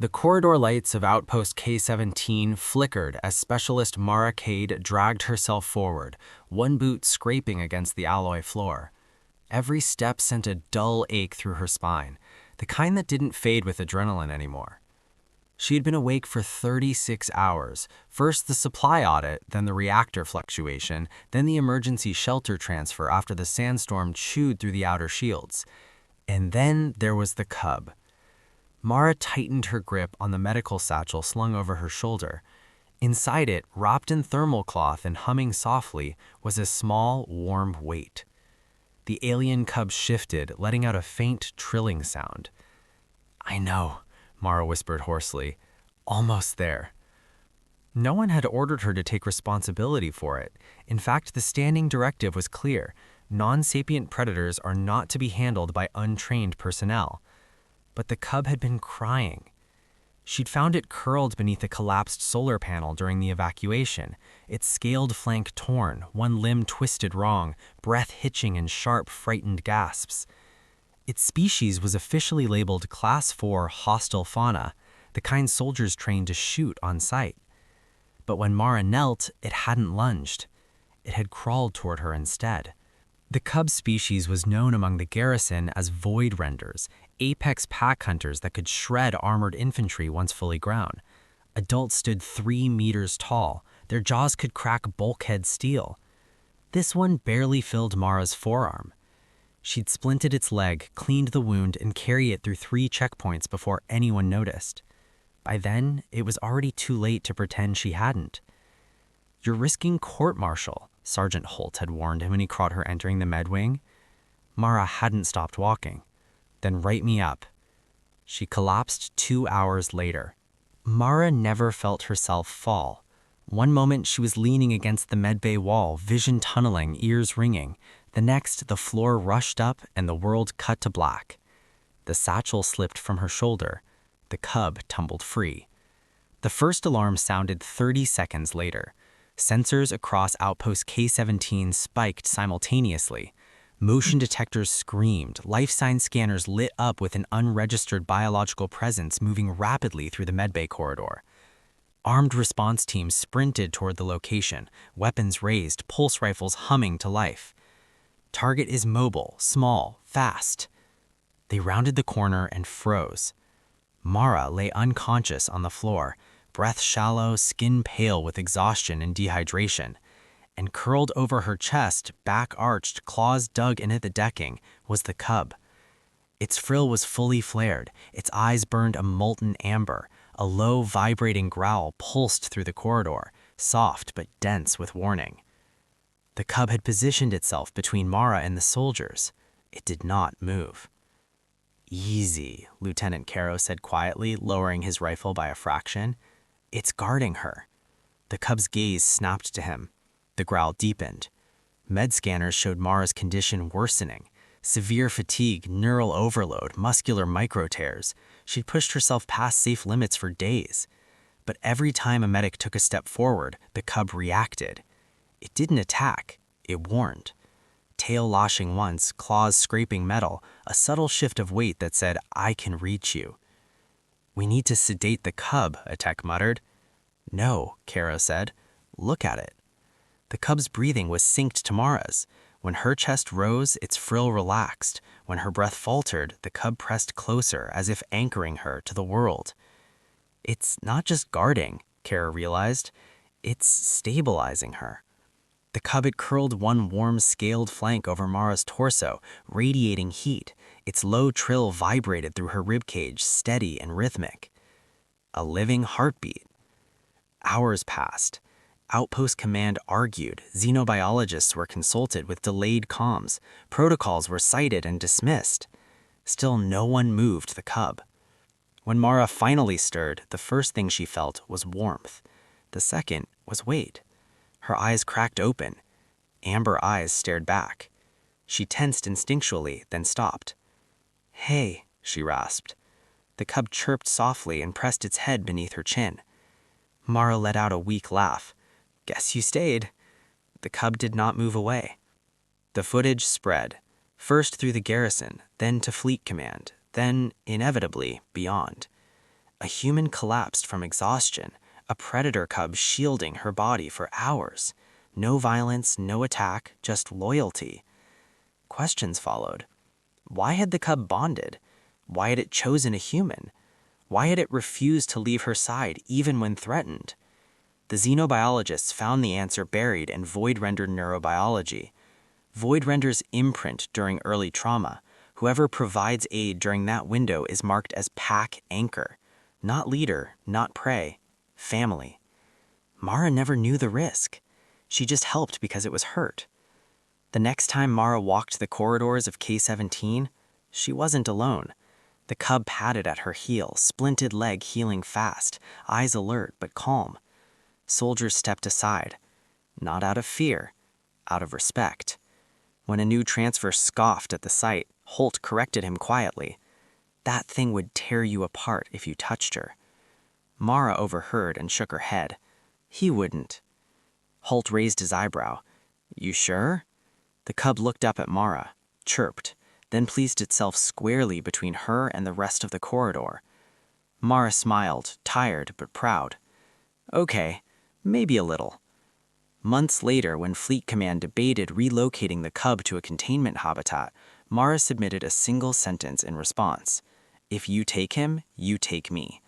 The corridor lights of Outpost K-17 flickered as Specialist Mara Cade dragged herself forward, one boot scraping against the alloy floor. Every step sent a dull ache through her spine, the kind that didn't fade with adrenaline anymore. She had been awake for 36 hours, first the supply audit, then the reactor fluctuation, then the emergency shelter transfer after the sandstorm chewed through the outer shields. And then there was the Cub. Mara tightened her grip on the medical satchel slung over her shoulder. Inside it, wrapped in thermal cloth and humming softly, was a small, warm weight. The alien cub shifted, letting out a faint, trilling sound. "I know," Mara whispered hoarsely. "Almost there." No one had ordered her to take responsibility for it. In fact, the standing directive was clear. Non-sapient predators are not to be handled by untrained personnel. But the cub had been crying. She'd found it curled beneath a collapsed solar panel during the evacuation, its scaled flank torn, one limb twisted wrong, breath hitching in sharp, frightened gasps. Its species was officially labeled Class 4 hostile fauna, the kind soldiers trained to shoot on sight. But when Mara knelt, it hadn't lunged. It had crawled toward her instead. The cub species was known among the garrison as void renders, apex pack hunters that could shred armored infantry once fully grown. Adults stood 3 meters tall. Their jaws could crack bulkhead steel. This one barely filled Mara's forearm. She'd splinted its leg, cleaned the wound, and carried it through 3 checkpoints before anyone noticed. By then, it was already too late to pretend she hadn't. "You're risking court-martial," Sergeant Holt had warned him when he caught her entering the med wing. Mara hadn't stopped walking. "Then write me up." She collapsed 2 hours later. Mara never felt herself fall. One moment she was leaning against the medbay wall, vision tunneling, ears ringing. The next, the floor rushed up and the world cut to black. The satchel slipped from her shoulder. The cub tumbled free. The first alarm sounded 30 seconds later. Sensors across Outpost K-17 spiked simultaneously. Motion detectors screamed. Life sign scanners lit up with an unregistered biological presence moving rapidly through the medbay corridor. Armed response teams sprinted toward the location, weapons raised, pulse rifles humming to life. Target is mobile, small, fast. They rounded the corner and froze. Mara lay unconscious on the floor, breath shallow, skin pale with exhaustion and dehydration. And curled over her chest, back arched, claws dug into the decking, was the cub. Its frill was fully flared, its eyes burned a molten amber. A low, vibrating growl pulsed through the corridor, soft but dense with warning. The cub had positioned itself between Mara and the soldiers. It did not move. "Easy," Lieutenant Caro said quietly, lowering his rifle by a fraction. "It's guarding her." The cub's gaze snapped to him. The growl deepened. Med scanners showed Mara's condition worsening. Severe fatigue, neural overload, muscular micro-tears. She'd pushed herself past safe limits for days. But every time a medic took a step forward, the cub reacted. It didn't attack, it warned. Tail lashing once, claws scraping metal, a subtle shift of weight that said, "I can reach you." "We need to sedate the cub," a tech muttered. "No," Caro said. "Look at it." The cub's breathing was synced to Mara's. When her chest rose, its frill relaxed. When her breath faltered, the cub pressed closer, as if anchoring her to the world. "It's not just guarding," Caro realized. "It's stabilizing her." The cub had curled one warm, scaled flank over Mara's torso, radiating heat. Its low trill vibrated through her ribcage, steady and rhythmic. A living heartbeat. Hours passed. Outpost Command argued, xenobiologists were consulted with delayed comms, protocols were cited and dismissed. Still no one moved the cub. When Mara finally stirred, the first thing she felt was warmth. The second was weight. Her eyes cracked open. Amber eyes stared back. She tensed instinctually, then stopped. "Hey," she rasped. The cub chirped softly and pressed its head beneath her chin. Mara let out a weak laugh. "Guess you stayed." The cub did not move away. The footage spread, first through the garrison, then to Fleet Command, then, inevitably, beyond. A human collapsed from exhaustion, a predator cub shielding her body for hours. No violence, no attack, just loyalty. Questions followed. Why had the cub bonded? Why had it chosen a human? Why had it refused to leave her side even when threatened? The xenobiologists found the answer buried in void-rendered neurobiology. Void renders imprint during early trauma. Whoever provides aid during that window is marked as pack anchor. Not leader, not prey, family. Mara never knew the risk. She just helped because it was hurt. The next time Mara walked the corridors of K-17, she wasn't alone. The cub patted at her heel, splinted leg healing fast, eyes alert but calm. Soldiers stepped aside, not out of fear, out of respect. When a new transfer scoffed at the sight, Holt corrected him quietly. That thing would tear you apart if you touched her. Mara overheard and shook her head. He wouldn't. Holt raised his eyebrow. You sure? The cub looked up at Mara, chirped, then pleased itself squarely between her and the rest of the corridor. Mara smiled, tired but proud. Okay, maybe a little. Months later, when Fleet Command debated relocating the cub to a containment habitat, Mara submitted a single sentence in response. If you take him, you take me.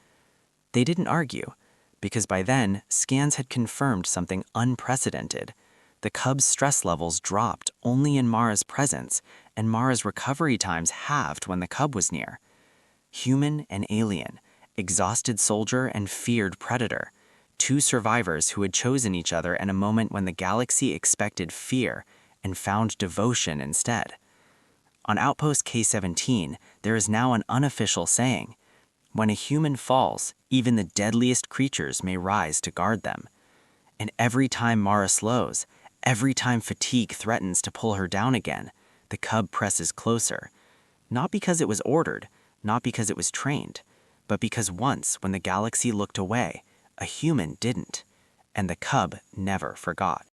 They didn't argue, because by then, scans had confirmed something unprecedented. The cub's stress levels dropped only in Mara's presence, and Mara's recovery times halved when the cub was near. Human and alien, exhausted soldier and feared predator. Two survivors who had chosen each other in a moment when the galaxy expected fear and found devotion instead. On Outpost K-17, there is now an unofficial saying, when a human falls, even the deadliest creatures may rise to guard them. And every time Mara slows, every time fatigue threatens to pull her down again, the cub presses closer. Not because it was ordered, not because it was trained, but because once, when the galaxy looked away, a human didn't, and the cub never forgot.